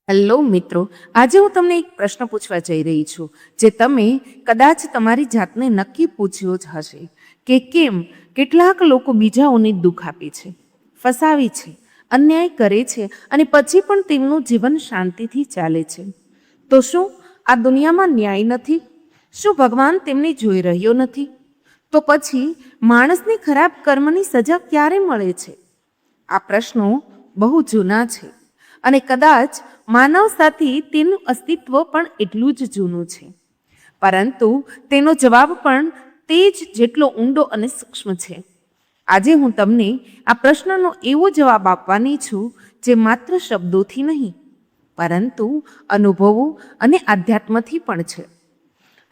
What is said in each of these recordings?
Hello મિત્રો, આજે હું તમને એક પ્રશ્ન પૂછવા જઈ રહી છું જે તમે કદાચ તમારી જાતને નક્કી પૂછ્યો જ હશે કે કેમ કેટલાક લોકો બીજાઓને દુઃખ આપે છે, ફસાવે છે, અન્યાય કરે છે અને પછી પણ તેમનું જીવન શાંતિથી ચાલે છે. તો શું આ દુનિયામાં ન્યાય નથી? શું ભગવાન તેમને જોઈ રહ્યો નથી? તો પછી માણસને ખરાબ કર્મની સજા ક્યારે મળે છે? આ પ્રશ્નો બહુ જૂના છે અને કદાચ માનવ સાથે તેનું અસ્તિત્વ પણ એટલું જ જૂનું છે, પરંતુ તેનો જવાબ પણ તે જ જેટલો ઊંડો અને સૂક્ષ્મ છે. આજે હું તમને આ પ્રશ્નનો એવો જવાબ આપવાની છું જે માત્ર શબ્દોથી નહીં, પરંતુ અનુભવો અને આધ્યાત્મથી પણ છે.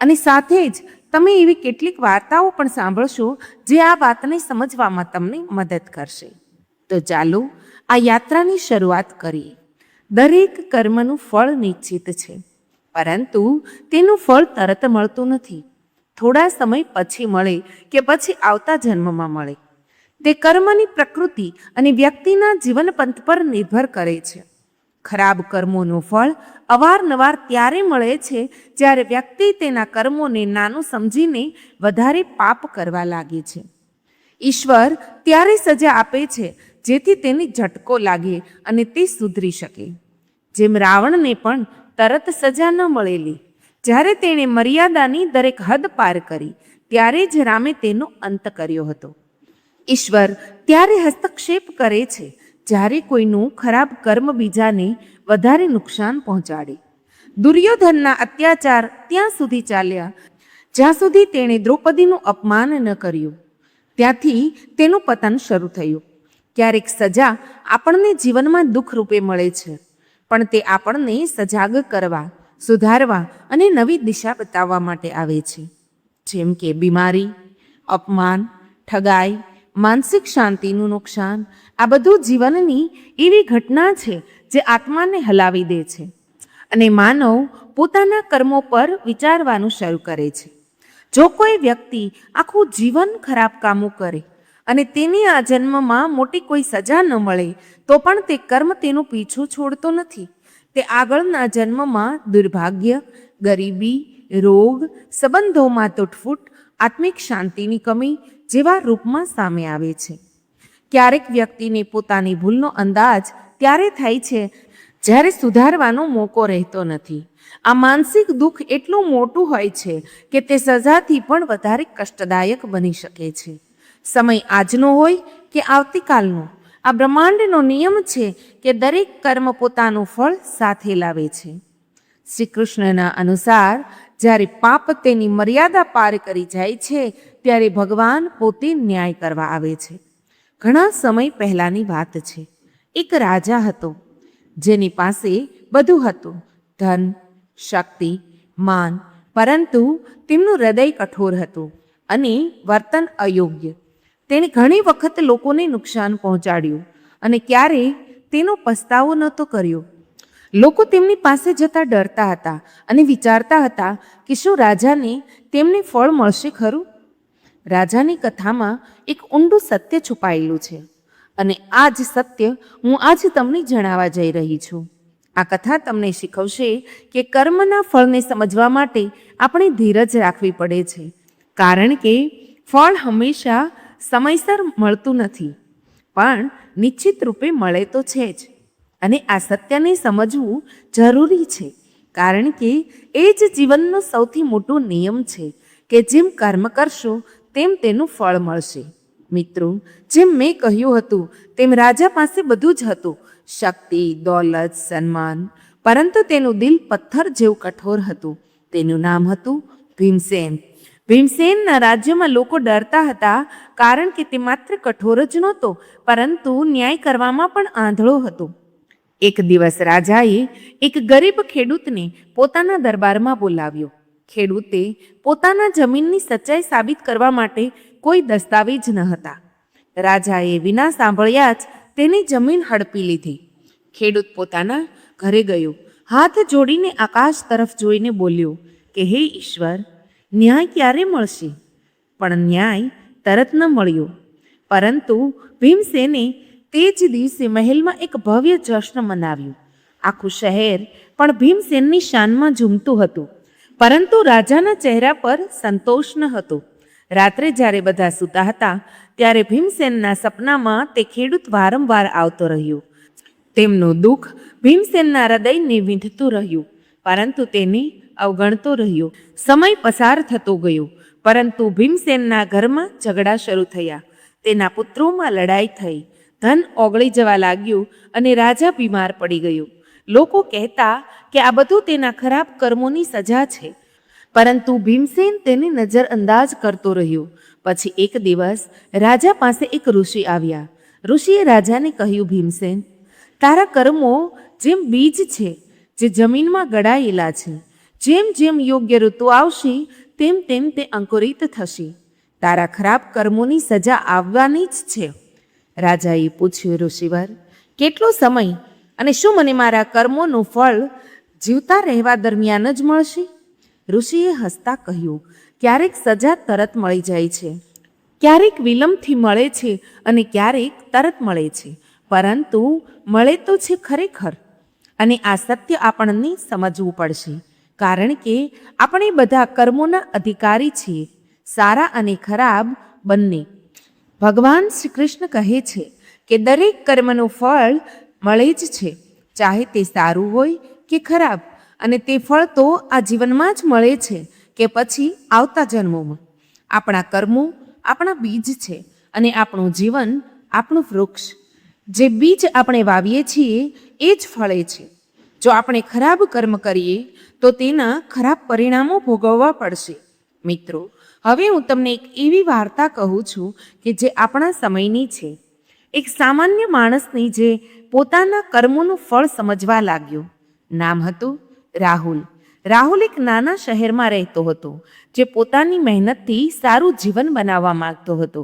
અને સાથે જ તમે એવી કેટલીક વાર્તાઓ પણ સાંભળશો જે આ વાતને સમજવામાં તમને મદદ કરશે. તો ચાલો આ યાત્રાની શરૂઆત કરીએ. દરેક કર્મનું ફળ નિશ્ચિત છે, પરંતુ તેનું ફળ તરત મળતું નથી. થોડા સમય પછી મળે કે પછી આવતા જન્મમાં મળે. તે કર્મની પ્રકૃતિ અને વ્યક્તિના જીવનપંથ પર નિર્ભર કરે છે. ખરાબ કર્મોનું ફળ અવારનવાર ત્યારે મળે છે જ્યારે વ્યક્તિ તેના કર્મોને નાનું સમજીને વધારે પાપ કરવા લાગે છે. ઈશ્વર ત્યારે સજા આપે છે જેથી તેને ઝટકો લાગે અને તે સુધરી શકે. જેમ રાવણને પણ તરત સજા ન મળેલી. જ્યારે તેણે મર્યાદાની દરેક હદ પાર કરી ત્યારે જ રામે તેનો અંત કર્યો હતો. ઈશ્વર ત્યારે હસ્તક્ષેપ કરે છે જ્યારે કોઈનું ખરાબ કર્મ બીજાને વધારે નુકસાન પહોંચાડે. દુર્યોધનના અત્યાચાર ત્યાં સુધી ચાલ્યા જ્યાં સુધી તેણે દ્રૌપદીનું અપમાન ન કર્યું. ત્યાંથી તેનું પતન શરૂ થયું. ક્યારેક સજા આપણને જીવનમાં દુઃખ રૂપે મળે છે, પણ તે આપણને સજાગ કરવા, સુધારવા અને નવી દિશા બતાવવા માટે આવે છે. જેમ કે બીમારી, અપમાન, ઠગાઈ, માનસિક શાંતિનું નુકસાન, આ બધું જીવનની એવી ઘટના છે જે આત્માને હલાવી દે છે અને માનવ પોતાના કર્મો પર વિચારવાનું શરૂ કરે છે. જો કોઈ વ્યક્તિ આખું જીવન ખરાબ કામો કરે અને તેની આ જન્મમાં મોટી કોઈ સજા ન મળે તો પણ તે કર્મ તેનું પીછું છોડતો નથી. તે આગળના જન્મમાં દુર્ભાગ્ય, ગરીબી, રોગ, સંબંધોમાં તૂટફૂટ, આત્મિક શાંતિની કમી જેવા રૂપમાં સામે આવે છે. ક્યારેક વ્યક્તિને પોતાની ભૂલનો અંદાજ ત્યારે થાય છે જ્યારે સુધારવાનો મોકો રહેતો નથી. આ માનસિક દુઃખ એટલું મોટું હોય છે કે તે સજાથી પણ વધારે કષ્ટદાયક બની શકે છે. સમય આજનો હોય કે આવતીકાલનો, આ બ્રહ્માંડનો નિયમ છે કે દરેક કર્મ પોતાનું ફળ સાથે લાવે છે. શ્રી કૃષ્ણના અનુસાર જ્યારે પાપ તેની મર્યાદા પાર કરી જાય છે ત્યારે ભગવાન પોતે ન્યાય કરવા આવે છે. ઘણા સમય પહેલાંની વાત છે. એક રાજા હતો જેની પાસે બધું હતું, ધન, શક્તિ, માન, પરંતુ તેમનું હૃદય કઠોર હતું અને વર્તન અયોગ્ય. તેણે ઘણી વખત લોકોને નુકસાન પહોંચાડ્યું અને ક્યારેય તેનો પસ્તાવો નહોતો કર્યો. લોકો તેમની પાસે જતા ડરતા હતા અને વિચારતા હતા કે શું રાજાને તેમને ફળ મળશે ખરું? રાજાની કથામાં એક ઊંડું સત્ય છુપાયેલું છે અને આ જ સત્ય હું આજે તમને જણાવવા જઈ રહી છું. આ કથા તમને શીખવશે કે કર્મના ફળને સમજવા માટે આપણે ધીરજ રાખવી પડે છે, કારણ કે ફળ હંમેશા સમયસર મળતું નથી, પણ નિશ્ચિત રૂપે મળે તો છે જ. અને આ સત્યને સમજવું જરૂરી છે, કારણ કે એ જ જીવનનો સૌથી મોટો નિયમ છે કે જેમ કર્મ કરશો તેમ તેનું ફળ મળશે. મિત્રો, જેમ મેં કહ્યું હતું તેમ રાજા પાસે બધું જ હતું, શક્તિ, દોલત, સન્માન, પરંતુ તેનું દિલ પથ્થર જેવું કઠોર હતું. તેનું નામ હતું ભીમસેન. ભીમસેનના રાજ્યમાં લોકો ડરતા હતા કારણ કે તે માત્ર કઠોર જ નહોતો, પરંતુ ન્યાય કરવામાં પણ આંધળો હતો. એક દિવસ રાજાએ એક ગરીબ ખેડૂતને પોતાના દરબારમાં બોલાવ્યો. ખેડૂતે પોતાના જમીનની સચ્ચાઈ સાબિત કરવા માટે કોઈ દસ્તાવેજ ન હતા. રાજાએ વિના સાંભળ્યા જ તેની જમીન હડપી લીધી. ખેડૂત પોતાના ઘરે ગયો. હાથ જોડીને આકાશ તરફ જોઈને બોલ્યો કે હે ઈશ્વર, ન્યાય ક્યારે મળશે? પણ ન્યાય તરત ન મળ્યો. પરંતુ ભીમસેને તે જ દિવસે મહેલમાં એક ભવ્ય જશ્ન મનાવ્યું. આખું શહેર પણ ભીમસેનની શાનમાં ઝૂમતું હતું, પરંતુ રાજાના ચહેરા પર સંતોષ ન હતો. રાત્રે જ્યારે બધા સૂતા હતા ત્યારે ભીમસેનના સપનામાં તે ખેડૂત વારંવાર આવતો રહ્યો. તેમનું દુઃખ ભીમસેનના હૃદયને વીંધતું રહ્યું, પરંતુ તેને અવગણતો રહ્યો. સમય પસાર થતો ગયો, પરંતુ ભીમસેનના ઘરમાં ઝઘડા શરૂ થયા. તેના પુત્રોમાં લડાઈ થઈ, ધન ઓગળી જવા લાગ્યું અને રાજા બીમાર પડી ગયો. લોકો કહેતા કે આ બધું તેના ખરાબ કર્મોની સજા છે, પરંતુ ભીમસેન તેને નજરઅંદાજ કરતો રહ્યો. પછી એક દિવસ રાજા પાસે એક ઋષિ આવ્યા. ઋષિએ રાજાને કહ્યું, ભીમસેન, તારા કર્મો જેમ બીજ છે જે જમીનમાં ગડાયેલા છે. જેમ જેમ યોગ્ય ઋતુ આવશે તેમ તેમ તે અંકુરિત થશે. તારા ખરાબ કર્મોની સજા આવવાની જ છે. રાજાએ પૂછ્યું, ઋષિવર, કેટલો સમય અને શું મને મારા કર્મોનું ફળ જીવતા રહેવા દરમિયાન જ મળશે? ઋષિએ હસતા કહ્યું, ક્યારેક સજા તરત મળી જાય છે, ક્યારેક વિલંબથી મળે છે અને ક્યારેક તરત મળે છે, પરંતુ મળે તો છે ખરેખર. અને આ સત્ય આપણને સમજવું પડશે, કારણ કે આપણે બધા કર્મોના અધિકારી છીએ, સારા અને ખરાબ બંને. ભગવાન શ્રી કૃષ્ણ કહે છે કે દરેક કર્મનું ફળ મળે જ છે, ચાહે તે સારું હોય કે ખરાબ. અને તે ફળ તો આ જીવનમાં જ મળે છે કે પછી આવતા જન્મોમાં. આપણા કર્મો આપણા બીજ છે અને આપણું જીવન આપણું વૃક્ષ. જે બીજ આપણે વાવીએ છીએ એ જ ફળે છે. જો આપણે ખરાબ કર્મ કરીએ તો તેના ખરાબ પરિણામો ભોગવવા પડશે. મિત્રો, હવે હું તમને એક એવી વાર્તા કહું છું કે જે આપણા સમયની છે. એક સામાન્ય માણસની જે પોતાના કર્મોનું ફળ સમજવા લાગ્યો. નામ હતું રાહુલ. રાહુલ એક નાના શહેરમાં રહેતો હતો, જે પોતાની મહેનતથી સારું જીવન બનાવવા માંગતો હતો,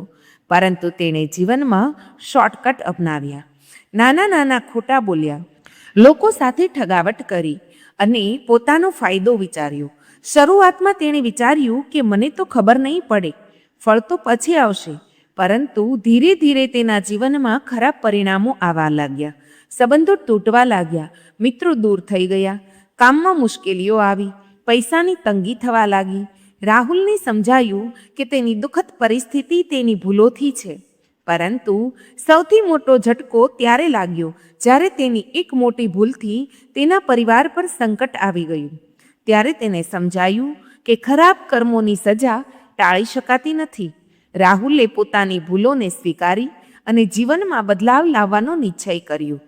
પરંતુ તેણે જીવનમાં શોર્ટકટ અપનાવ્યા. નાના નાના ખોટા બોલ્યા, લોકો સાથે ઠગાવટ કરી અને પોતાનો ફાયદો વિચાર્યો. શરૂઆતમાં તેણે વિચાર્યું કે મને તો ખબર નહીં પડે, ફળ તો પછી આવશે. પરંતુ ધીરે ધીરે તેના જીવનમાં ખરાબ પરિણામો આવવા લાગ્યા. સંબંધો તૂટવા લાગ્યા, મિત્રો દૂર થઈ ગયા, કામમાં મુશ્કેલીઓ આવી, પૈસાની તંગી થવા લાગી. રાહુલને સમજાયું કે તેની દુઃખદ પરિસ્થિતિ તેની ભૂલોથી છે, પરંતુ સૌથી મોટો ઝટકો ત્યારે લાગ્યો જ્યારે તેની એક મોટી ભૂલથી તેના પરિવાર પર સંકટ આવી ગયું. ત્યારે તેને સમજાયું કે ખરાબ કર્મોની સજા ટાળી શકાતી નથી. રાહુલે પોતાની ભૂલોને સ્વીકારી અને જીવનમાં બદલાવ લાવવાનો નિશ્ચય કર્યો.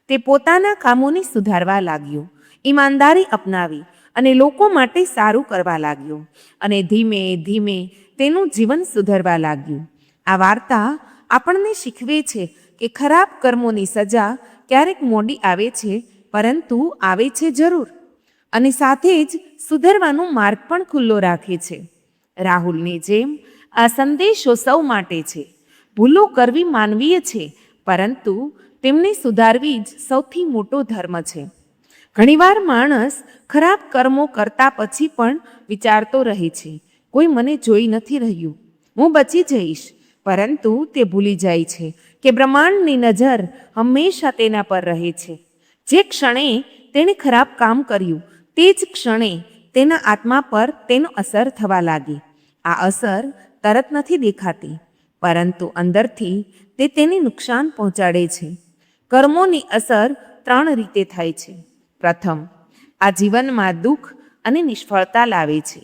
તે પોતાના કામોને સુધારવા લાગ્યો, ઈમાનદારી અપનાવી અને લોકો માટે સારું કરવા લાગ્યો. અને ધીમે ધીમે તેનું જીવન સુધરવા લાગ્યું. આ વાર્તા આપણને શીખવે છે કે ખરાબ કર્મોની સજા ક્યારેક મોડી આવે છે, પરંતુ આવે છે જરૂર. અને સાથે જ સુધરવાનો માર્ગ પણ ખુલ્લો રાખે છે. રાહુલની જેમ આ સંદેશો સૌ માટે છે. ભૂલો કરવી માનવીય છે, પરંતુ તેમને સુધારવી જ સૌથી મોટો ધર્મ છે. ઘણીવાર માણસ ખરાબ કર્મો કરતા પછી પણ વિચારતો રહે છે, કોઈ મને જોઈ નથી રહ્યું, હું બચી જઈશ. પરંતુ તે ભૂલી જાય છે કે બ્રહ્માંડની નજર હંમેશા તેના પર રહે છે. જે ક્ષણે તેણે ખરાબ કામ કર્યું તે જ ક્ષણે તેના આત્મા પર તેનો અસર થવા લાગી. આ અસર તરત નથી દેખાતી, પરંતુ અંદરથી તે તેને નુકસાન પહોંચાડે છે. કર્મોની અસર 3 રીતે થાય છે. પ્રથમ, આ જીવનમાં દુઃખ અને નિષ્ફળતા લાવે છે.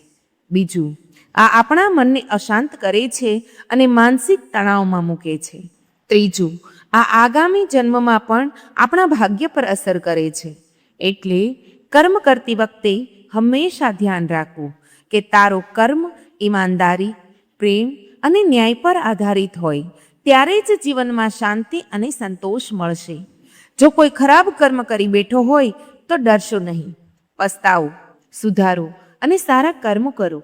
બીજું, આ આપણા મનને અશાંત કરે છે અને માનસિક તણાવમાં મૂકે છે. ત્રીજું, આ આગામી જન્મમાં પણ આપણા ભાગ્ય પર અસર કરે છે. એટલે કર્મ કરતી વખતે હંમેશા ધ્યાન રાખવું કે તારો કર્મ ઈમાનદારી, પ્રેમ અને ન્યાય પર આધારિત હોય, ત્યારે જ જીવનમાં શાંતિ અને સંતોષ મળશે. જો કોઈ ખરાબ કર્મ કરી બેઠો હોય તો ડરશો નહીં, પસ્તાવો, સુધારો અને સારા કર્મ કરો.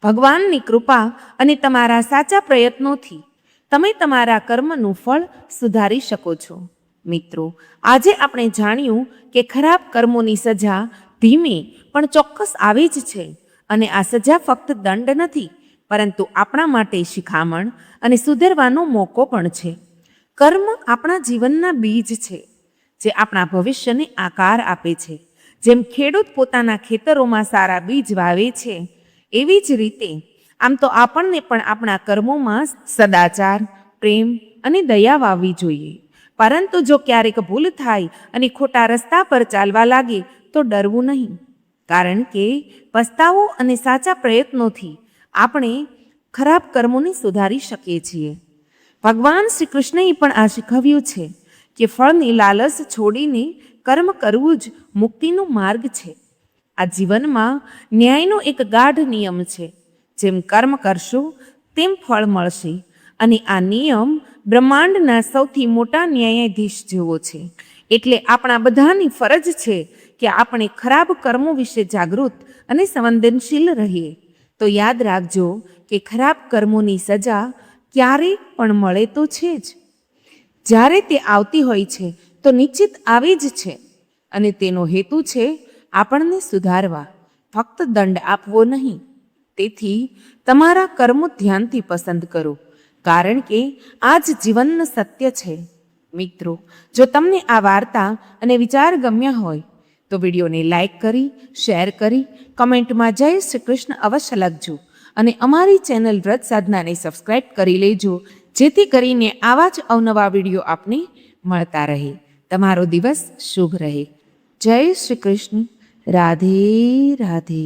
ભગવાનની કૃપા અને તમારા સાચા પ્રયત્નોથી તમે તમારા કર્મનું ફળ સુધારી શકો છો. મિત્રો, આજે આપણે જાણ્યું કે ખરાબ કર્મોની સજા ધીમે પણ ચોક્કસ આવે જ છે. અને આ સજા ફક્ત દંડ નથી, પરંતુ આપણા માટે શિખામણ અને સુધરવાનો મોકો પણ છે. કર્મ આપણા જીવનના બીજ છે. જે આપણા ભવિષ્યને આકાર આપે છે. જેમ ખેડૂત પોતાના ખેતરોમાં સારા બીજ વાવે છે, એવી જ રીતે આમ તો આપણને પણ આપણા કર્મોમાં સદાચાર, પ્રેમ અને દયા વાવવી જોઈએ. પરંતુ જો ક્યારેક ભૂલ થાય અને ખોટા રસ્તા પર ચાલવા લાગે તો ડરવું નહીં, કારણ કે પસ્તાવો અને સાચા પ્રયત્નોથી આપણે ખરાબ કર્મોને સુધારી શકીએ છીએ. ભગવાન શ્રી કૃષ્ણએ પણ આ શીખવ્યું છે કે ફળની લાલચ છોડીને કર્મ કરવું જ મુક્તિનો માર્ગ છે. આ જીવનમાં ન્યાયનો એક ગાઢ નિયમ છે. જેમ કર્મ કરશો તેમ ફળ મળશે, અને આ નિયમ બ્રહ્માંડના સૌથી મોટા ન્યાયાધીશ જેવો છે. એટલે આપણા બધાની ફરજ છે કે આપણે ખરાબ કર્મો વિશે જાગૃત અને સંવેદનશીલ રહીએ. તો યાદ રાખજો કે ખરાબ કર્મોની સજા ક્યારેય પણ મળે તો છે જ. જ્યારે તે આવતી હોય છે તો નિશ્ચિત આવે જ છે, અને તેનો હેતુ છે આપણને સુધારવા, ફક્ત દંડ આપવો નહીં. તેથી તમારા કર્મો ધ્યાનથી પસંદ કરો, કારણ કે આ જ જીવનનું સત્ય છે. મિત્રો, જો તમને આ વાર્તા અને વિચાર ગમ્યા હોય તો વિડીયોને લાઈક કરી, શેર કરી, કમેન્ટમાં જય શ્રી કૃષ્ણ અવશ્ય લખજો, અને અમારી ચેનલ વ્રત સાધનાને સબસ્ક્રાઈબ કરી લેજો, જેથી કરીને આવા જ અવનવા વિડીયો આપને મળતા રહે. તમારો દિવસ શુભ રહે. જય શ્રી કૃષ્ણ. રાધે રાધે.